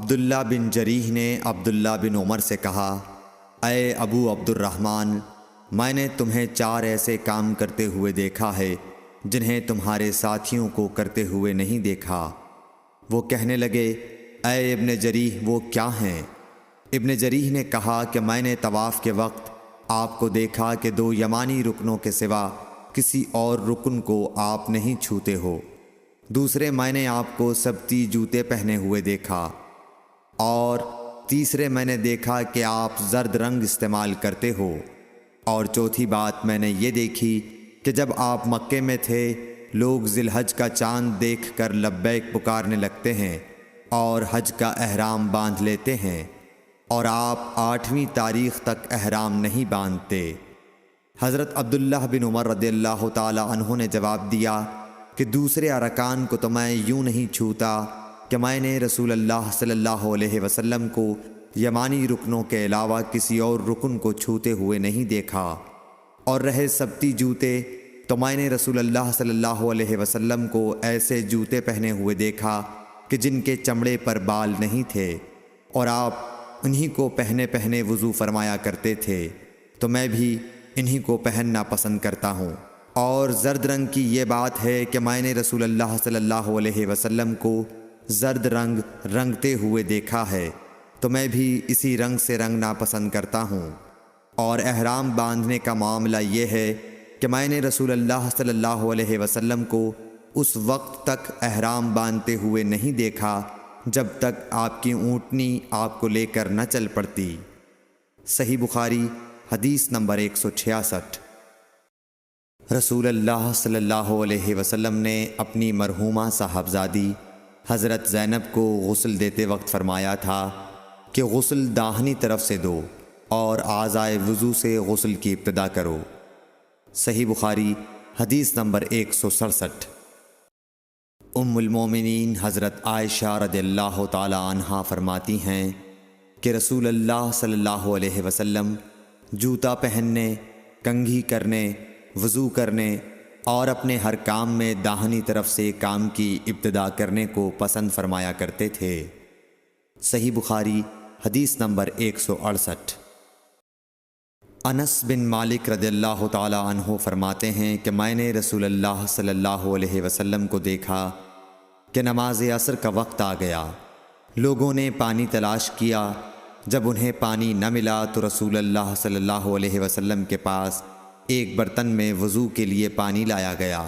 عبداللہ بن جریح نے عبداللہ بن عمر سے کہا، اے ابو عبد الرحمن، میں نے تمہیں 4 ایسے کام کرتے ہوئے دیکھا ہے جنہیں تمہارے ساتھیوں کو کرتے ہوئے نہیں دیکھا۔ وہ کہنے لگے، اے ابن جریح وہ کیا ہیں؟ ابن جریح نے کہا کہ میں نے طواف کے وقت آپ کو دیکھا کہ 2 یمانی رکنوں کے سوا کسی اور رکن کو آپ نہیں چھوتے ہو۔ دوسرے میں نے آپ کو سبتی جوتے پہنے ہوئے دیکھا، اور تیسرے میں نے دیکھا کہ آپ زرد رنگ استعمال کرتے ہو، اور چوتھی بات میں نے یہ دیکھی کہ جب آپ مکے میں تھے لوگ ذی الحج کا چاند دیکھ کر لبیک پکارنے لگتے ہیں اور حج کا احرام باندھ لیتے ہیں، اور آپ 8ویں تاریخ تک احرام نہیں باندھتے۔ حضرت عبداللہ بن عمر رضی اللہ تعالی عنہ نے جواب دیا کہ دوسرے ارکان کو تو میں یوں نہیں چھوتا کہ میں نے رسول اللہ صلی اللہ علیہ وسلم کو یمانی رکنوں کے علاوہ کسی اور رکن کو چھوتے ہوئے نہیں دیکھا، اور رہے سبتی جوتے تو میں نے رسول اللہ صلی اللہ علیہ وسلم کو ایسے جوتے پہنے ہوئے دیکھا کہ جن کے چمڑے پر بال نہیں تھے، اور آپ انہی کو پہنے پہنے وضو فرمایا کرتے تھے، تو میں بھی انہی کو پہننا پسند کرتا ہوں۔ اور زرد رنگ کی یہ بات ہے کہ میں نے رسول اللہ صلی اللہ علیہ وسلم کو زرد رنگ رنگتے ہوئے دیکھا ہے، تو میں بھی اسی رنگ سے رنگنا پسند کرتا ہوں۔ اور احرام باندھنے کا معاملہ یہ ہے کہ میں نے رسول اللہ صلی اللہ علیہ وسلم کو اس وقت تک احرام باندھتے ہوئے نہیں دیکھا جب تک آپ کی اونٹنی آپ کو لے کر نہ چل پڑتی۔ صحیح بخاری حدیث نمبر 166۔ رسول اللہ صلی اللہ علیہ وسلم نے اپنی مرحومہ صاحبزادی حضرت زینب کو غسل دیتے وقت فرمایا تھا کہ غسل داہنی طرف سے دو اور اعضائے وضو سے غسل کی ابتدا کرو۔ صحیح بخاری حدیث نمبر 167۔ ام المومنین حضرت عائشہ رضی اللہ تعالی عنہا فرماتی ہیں کہ رسول اللہ صلی اللہ علیہ وسلم جوتا پہننے، کنگھی کرنے، وضو کرنے اور اپنے ہر کام میں داہنی طرف سے کام کی ابتدا کرنے کو پسند فرمایا کرتے تھے۔ صحیح بخاری حدیث نمبر 168۔ انس بن مالک رضی اللہ تعالی عنہ فرماتے ہیں کہ میں نے رسول اللہ صلی اللہ علیہ وسلم کو دیکھا کہ نماز عصر کا وقت آ گیا، لوگوں نے پانی تلاش کیا، جب انہیں پانی نہ ملا تو رسول اللہ صلی اللہ علیہ وسلم کے پاس ایک برتن میں وضو کے لیے پانی لایا گیا۔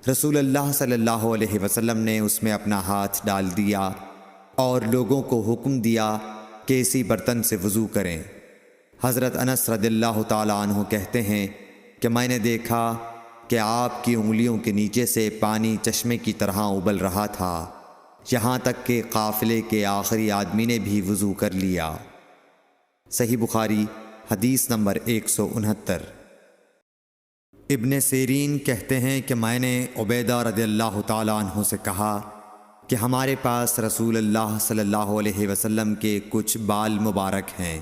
رسول اللہ صلی اللہ علیہ وسلم نے اس میں اپنا ہاتھ ڈال دیا اور لوگوں کو حکم دیا کہ اسی برتن سے وضو کریں۔ حضرت انس رضی اللہ تعالی عنہ کہتے ہیں کہ میں نے دیکھا کہ آپ کی انگلیوں کے نیچے سے پانی چشمے کی طرح ابل رہا تھا، یہاں تک کہ قافلے کے آخری آدمی نے بھی وضو کر لیا۔ صحیح بخاری حدیث نمبر 169۔ ابن سیرین کہتے ہیں کہ میں نے عبیدہ رضی اللہ تعالی عنہ سے کہا کہ ہمارے پاس رسول اللہ صلی اللہ علیہ وسلم کے کچھ بال مبارک ہیں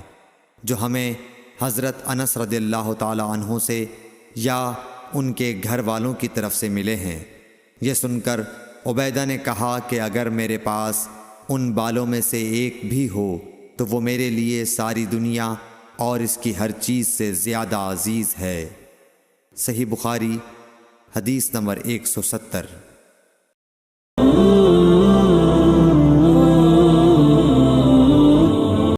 جو ہمیں حضرت انس رضی اللہ تعالی عنہ سے یا ان کے گھر والوں کی طرف سے ملے ہیں۔ یہ سن کر عبیدہ نے کہا کہ اگر میرے پاس ان بالوں میں سے ایک بھی ہو تو وہ میرے لیے ساری دنیا اور اس کی ہر چیز سے زیادہ عزیز ہے۔ صحیح بخاری حدیث نمبر 170۔